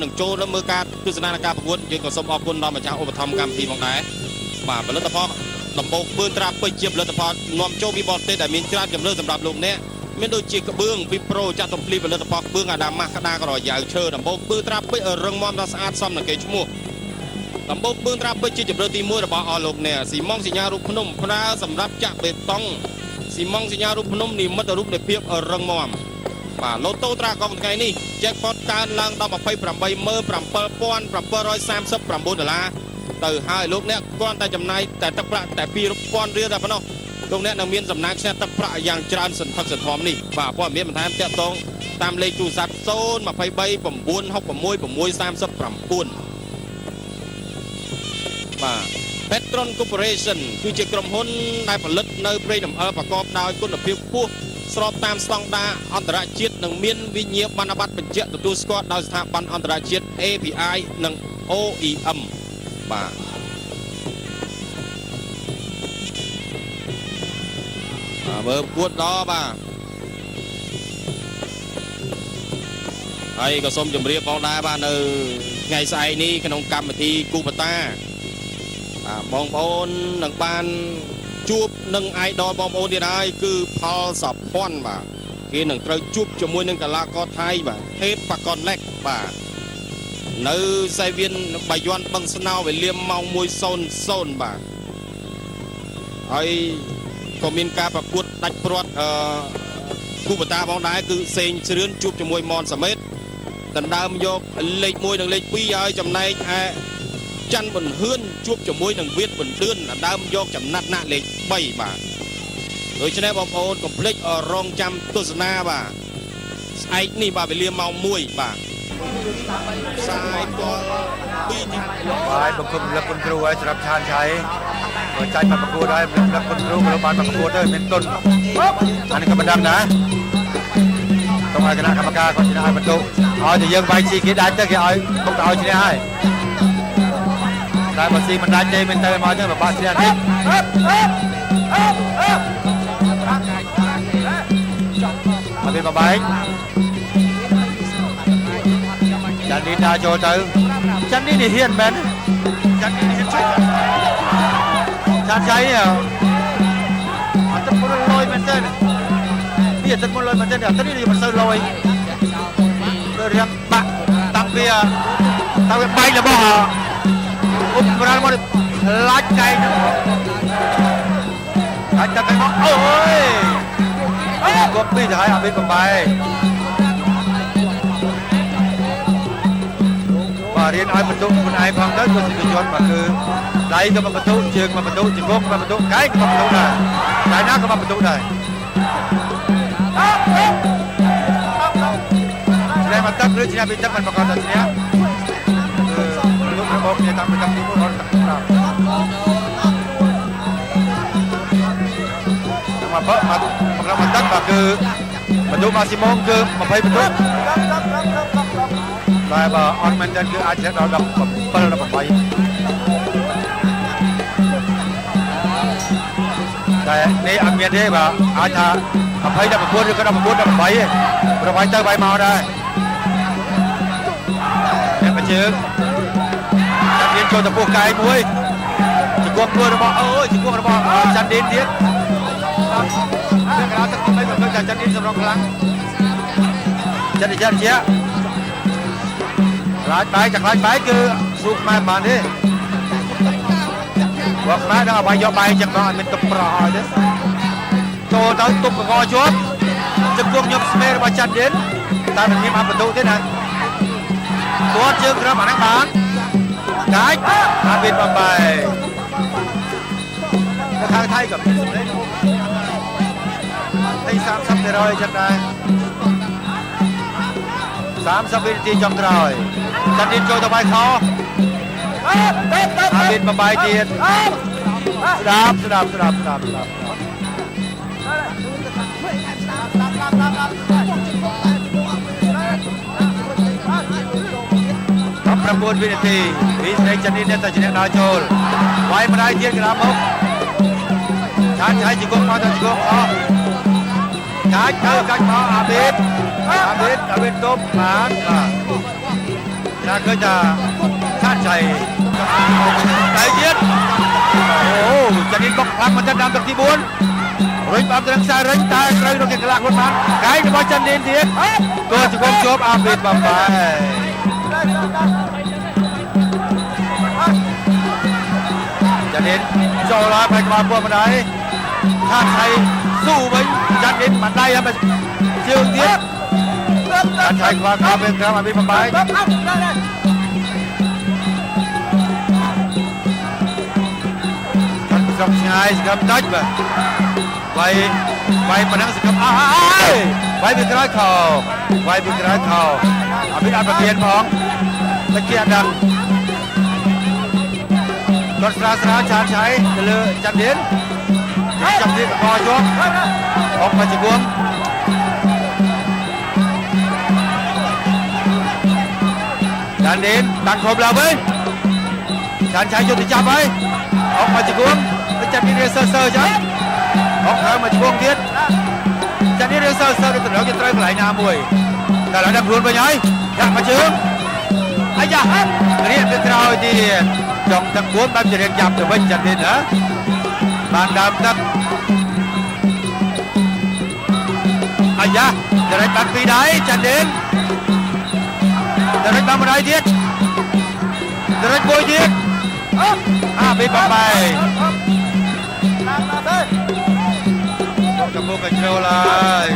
នឹងចូលនៅមើលការទស្សនាការប្រកួតយើងក៏សូមអរគុណដល់ម្ចាស់ឧបត្ថម្ភកម្មវិធីផងដែរបាទផលិតផលដំបូងបឿនត្រាពេជ្រជាផលិតផលនាំចូលពីបរទេសដែលមានច្រើនជម្រើសសម្រាប់លោកអ្នកមានដូចជាក្បឿងពីប្រូចាត់ទំភ្លីផលិតផលក្បឿងអាដាម៉ាស់ក្តារក្រយ៉ាវឈើដំបូងបឿនត្រាពេជ្ររឹងមាំដល់ស្អាតសមនឹងគេឈ្មោះដំបូងបឿនត្រាពេជ្រជាជម្រើសទី1របស់អស់លោកអ្នកស៊ីម៉ងសញ្ញារូបភ្នំប្រើសម្រាប់ចាក់បេតុងស៊ីម៉ងសញ្ញារូបភ្នំនិមិត្តរូបនៃភាពរឹងមាំបាទឡូតូត្រាកងថ្ងៃនេះ Jackpot កើនឡើងដល់ $287,739 ទៅហើយលោកអ្នកគ្រាន់តែចំណាយតែទឹកប្រាក់តែ $2,000 រៀលតែប៉ុណ្ណោះលោកអ្នកនឹងមានសំណាងខ្សែទឹកប្រាក់យ៉ាងច្រើនសន្ធឹកសន្ធាប់នេះបាទព័ត៌មានបន្ថែមទាក់ទងតាមលេខទូរស័ព្ទ023 966 639 បាទ Petron Corporation គឺជាក្រុមហ៊ុនដែលផលិតនៅប្រេងដំណើរប្រកបដោយគុណភាពខ្ពស់ស្របតាមស្តង់ដារអន្តរជាតិនិងមានវិញ្ញាបនបត្របញ្ជាក់ទទួលស្គាល់ដោយស្ថាប័នអន្តរជាតិ API និង OEM បាទមើលគួតដល់បាទហើយក៏សូមជម្រាបផងដែរបាទនៅថ្ងៃស្អែកនេះក្នុងកម្មវិធីគូបតាបងប្អូននឹងបានជួបនឹង idol បងប្អូនទៀតហើយគឺផលសុភ័ណ្ឌបាទគេនឹងត្រូវជួបជាមួយនឹងកីឡាករថៃបាទហេតបកនលេកបាទនៅសាយវៀនបាយ័នបឹងស្នោវេលាម៉ោង 1:00 បាទហើយក៏មានការប្រកួតដាច់ព្រាត់គូបតាផងដែរគឺសេងជ្រឿនជួបជាមួយមនសាមេតដណ្ដើមយកលេខ1និងលេខ2ហើយចំណែកឯច័ន្ទប៊ុនហឿនជួបជាមួយនឹងវៀតប៊ុនឌឿនដណ្ដើមយកចំណាត់ណាក់លេខ3បាទដូច្នេះបងប្អូនកុំភ្លេចរងចាំទស្សនាបាទស្អែកនេះបាទវេលាម៉ោង 1 បាទផ្សាយផ្ទាល់ពីទីបាទបង្គំលឹកគុណគ្រូហើយសម្រាប់ឆានឆៃបើចាញ់មកប្រកួតហើយលឹកគុណគ្រូក៏បានមកប្រកួតទៅមានទុនអានេះក៏មិនដឹងណាต้องឲ្យគណៈកម្មការគាត់ឈ្នះឲ្យបន្ទុកឲ្យតែយើងវាយស៊ីគេដាច់ទៅគេឲ្យទុកទៅឲ្យឈ្នះហើយតែបើស៊ីមិនដាច់ទេមិនទៅមកទៅបាក់ឈ្នះនេះអត់មានបបែកចាន់នេះដើរចូលទៅចាន់នេះនេះហ៊ានមែនចាន់នេះហ៊ានជួយចាន់ចៃនេះអត់ទៅមុនលយមែនទេវាទៅមុនលយមែនទេតែនេះមិនសូវលយដូចរៀងបាក់តាំងពីតាំងពីបែករបស់ឧបរាជមកឡាច់កែងអាចតែមកអូយគាត់ពីទៅឲ្យអាវិតបំបែបាទរៀនឲ្យបន្ទុកខ្លួនឯងផងទៅទស្សនិកជនបាទគឺដៃក៏មកបន្ទុកជើងមកបន្ទុកជង្គង់មកបន្ទុកកែងក៏មកបន្ទុកដែរតែណាក៏មកបន្ទុកដែរតែមកទឹកឬជាពីទឹកមិនប្រកបទៅឈ្នះលោករបបនេះតាំងពីកម្មទី1រត់ទឹកតាមមកបើមកប្រកបទឹកបាទគឺបន្ទុកមកស៊ីម៉ូងគឺ20បន្ទុកតែបើអត់មែនទេគឺអាចដល់17 18តែនេះអត់មានទេបាទអាចថា20 19ឬក៏19 18ទេប្រវាយទៅវាយមកដែរអ្នកបជើងចាន់ឌៀនចូលទៅពោះកែងមួយជង្គង់ខ្លួនរបស់អូយជង្គង់របស់ចាន់ឌៀនទៀតអ្នកក្រៅទឹកមិនមកចាន់ឌៀនសម្រងខ្លាំងចាន់ឌៀនជាខ្លាចបែកចាខ្លាចបែកគឺស៊ូខ្មែរបានទេបើខ្មែរដល់ឲ្យយកបែកចឹងដល់អត់មានទឹកប្រោះឲ្យទេចូលទៅទប់កកជាប់ជង្គង់ខ្ញុំស្មេរបស់ចាន់ឌៀនតែមិនមានបន្ទុកទេណាគាត់ជើងក្រោមអាហ្នឹងបានដាច់អាវិតបំបែខាងថៃក៏មានសម្លេងតែ30%ចឹងដែរ30វិនាទីចុងក្រោយចាន់ឌៀនចូលទៅបាយខអាវិតបំបែទៀតស្ដាប់6វិនាទីវិស្រីចាន់ឌៀនទៅជាអ្នកដើរចូលវាយម្ដាយទៀតក្រោមមុខឆានឆៃជង្គង់មកទៅជង្គង់អស់កាច់មកអាវិតទប់បាន ណាឃើញថាឆាតចៃដៃទៀតអូចានីនបោកខ្លាំងមកទៅតាមទឹកទី4រុញបានត្រឹមខ្សែរិញតែត្រូវរកគេកន្លះខ្លួនបានកាយរបស់ចានីនទៀតក៏ជង្គង់ជាប់អាបេតបំបែចានីនចូលឡើងផ្នែកក្បាលពួរម្ដាយឆាតចៃស៊ូវិញចានីនបានដៃហើយជើងទៀតឆាតចៃក្បាលក្បាលពេលក្រោមអាបេតបំបែស្រុកឆ្ងាយសកម្មដាច់បាទវាយប៉ុណ្ណឹងសកម្មអើយវាយពីក្រោយខោវាយពីក្រោយខោអភិអត់ប្រធានផងតែជាអត់ដឹងគាត់ស្រាឆាតឆៃទៅលើចាន់ឌៀនចាប់ទៀតកជាប់អបមកជង្គង់ចាន់ឌៀនដាក់គ្រប់ឡើងវិញចាន់ឆៃយកទៅចាប់ហើយអបមកជង្គង់ចាន់ឌៀនរៀសសើចឹងអបហើយមកជង្គង់ទៀតចាន់ឌៀនរៀសសើទៅត្រូវគេត្រូវកន្លែងណាមួយតែឡើងដល់ខ្លួនវិញហើយដាក់មកជើងអាយ៉ារៀបទៅក្រោយទៀតចង់ទឹក4បែបជារៀងចាប់ទៅវិញចាន់ឌៀនណាបានដើមទឹកអាយ៉ាដរិចបាន2ដៃចាន់ឌៀនដរិចបាន1ដៃទៀតដរិចមួយទៀតអាបេបំបែកំពុងកញ្ជ្រោលហើយ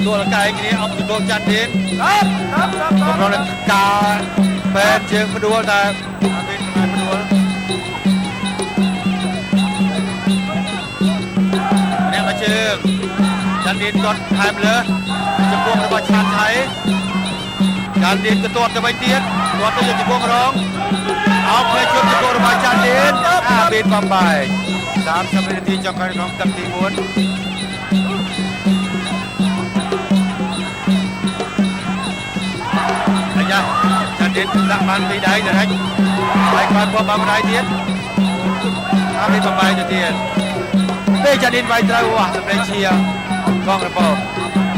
ទួលកាយគ្នាអបទៅចាន់ឌៀនកំពុងការបែបជើងផ្ដួលតែអាបេផ្នែកផ្ដួលអ្នកមកជើងចាន់ឌៀនគាត់ថែមលើចំពោះរបស់ឆាតឆៃចាន់ឌៀនក៏ទាត់ទៅវិញទៀតទាត់ទៅយកចំពោះរងអោបទៅជប់ចំពោះរបស់ចាន់ឌៀនអាបេបំបែ30វិនាទីចុងក្រោយក្នុងទឹកទី4អាយ៉ាចាន់ឌៀនដាក់បាន2ដៃទៅហើយហើយបានពណ៌បាន1ដៃទៀតអាបេបំបែទៅទៀតពេលចាន់ឌៀនវាយត្រូវសម្លេងឈៀកងរពោ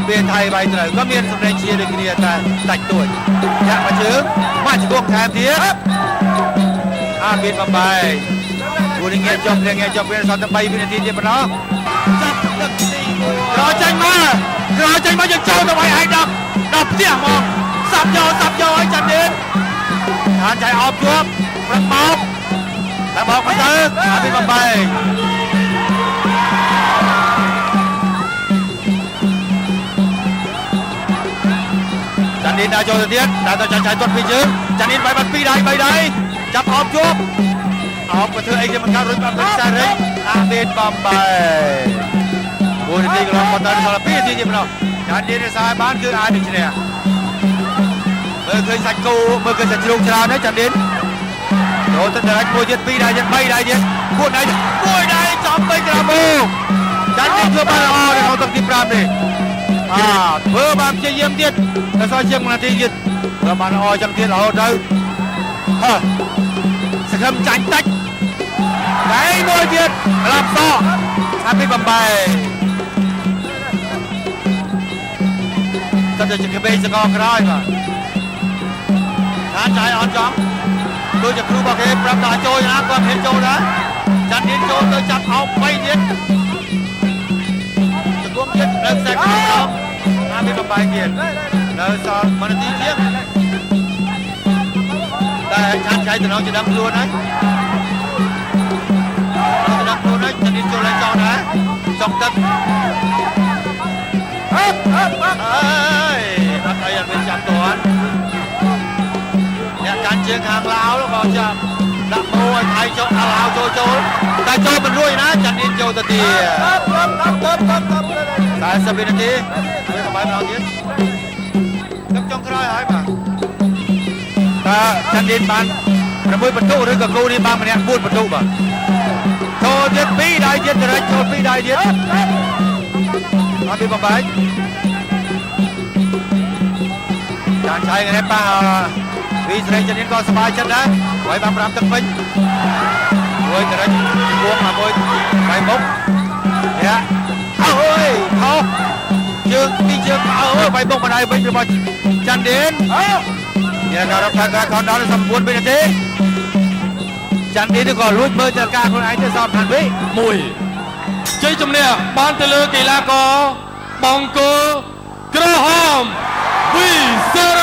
ពេលថៃវាយត្រូវក៏មានសម្លេងឈៀដូចគ្នាតែដាច់ទួចយ៉ាក់មកជើងមកជង្គង់ថែមទៀតអាបេបំបែគូនេះងាយជាប់វាសត3វិនាទីទៀតប៉ុណ្ណោះចាប់ទឹកទី1ក្រោយចេញមកយើងចូលទៅឲ្យឯងដល់ផ្ទះមកសាប់យកឲ្យចាន់ឌៀនខានចៃអោបជាប់ប្រឹងមកតែបោកមកទៅអាបេបំបែចាន់ឌៀនដើរចូលទៅទៀតដើរទៅចាន់ចៃទាត់ពីជើងចាន់ឌៀនវាយបាន2ដៃ3ដៃចាប់អោបជាប់អោបមកធ្វើអីគេមិនកើតរុញបានទៅខ្សែរិញអាបេបំបែ4នាទីកន្លងមកដល់ដល់2នាទីទៀតម្ដងចាន់ឌៀនរសាបានគឺអាចនឹងឈ្នះមើលឃើញសាច់គោមើលឃើញសាច់ជ្រូកច្រើនណាស់ចាន់ឌៀនចូលទៅដាច់មួយទៀត2ដៃទៀត3ដៃទៀត4ដៃ1ដៃចំ3ក្រាមចាន់ឌៀនធ្វើបានល្អនៅក្នុងទឹកទី5នេះធ្វើបានព្យាយាមទៀតតែសល់ជាង1នាទីទៀតធ្វើបានល្អចឹងទៀតរហូតទៅសង្ឃឹមចាញ់តិចដៃមួយទៀតក្លាប់សអាបេបំបែតែទៅជាកបេសកលក្រោយបាទខានចៃអត់ចង់ដូចជាគ្រូរបស់គេប្រាប់ថាចូលណាគាត់ហ៊ានចូលដែរចាន់ឌៀនចូលទៅចាប់អោប3ទៀតជង្គង់ទៀតនៅខ្សែក្នុងអាបេបំបែទៀតនៅសល់1នាទីជាងតែឆាតឆៃទៅដល់ចំណាំខ្លួនហើយចាន់ឌៀនចូលឡើងចោលដែរចង់ទឹកអើយអត់ឲ្យមានចាប់ទាន់អ្នកកាន់ជើងខាងឡាវក៏ចាប់ដាក់ម៉ូឲ្យថៃចូលអាឡាវចូលតែចូលមិនរួចណាចាន់ឌៀនចូលទៅទៀត40វិនាទីវាក៏បានដល់ទៀតទឹកចុងក្រោយហើយបាទចាន់ឌៀនបាន6បន្ទុកឬក៏គូនេះបានម្នាក់4បន្ទុកបាទចូលទៀត2ដៃទៀតដរិចចូល2ដៃទៀតអត់ពីបំបែកចាន់ឆៃថ្ងៃនេះប៉ះវីស្រីចាន់ឌៀនក៏សប្បាយចិត្តដែរហើយបាន5ទឹកពេញមួយដរិចគួងមកមួយបាយមុខយ៉ាអើយខុសជើងពីជើងអើយបាយមុខម្ដាយវិញរបស់ ចាន់ឌិនមានការរកការខនដល់សម្ពួន2នាទីចាន់ឌិនក៏លួចមើលចការខ្លួនឯងទៅសោតខាងវិញ1ជ័យជំនះបានទៅលើកីឡាករបង្គោលក្រហមវីសេរ៉ា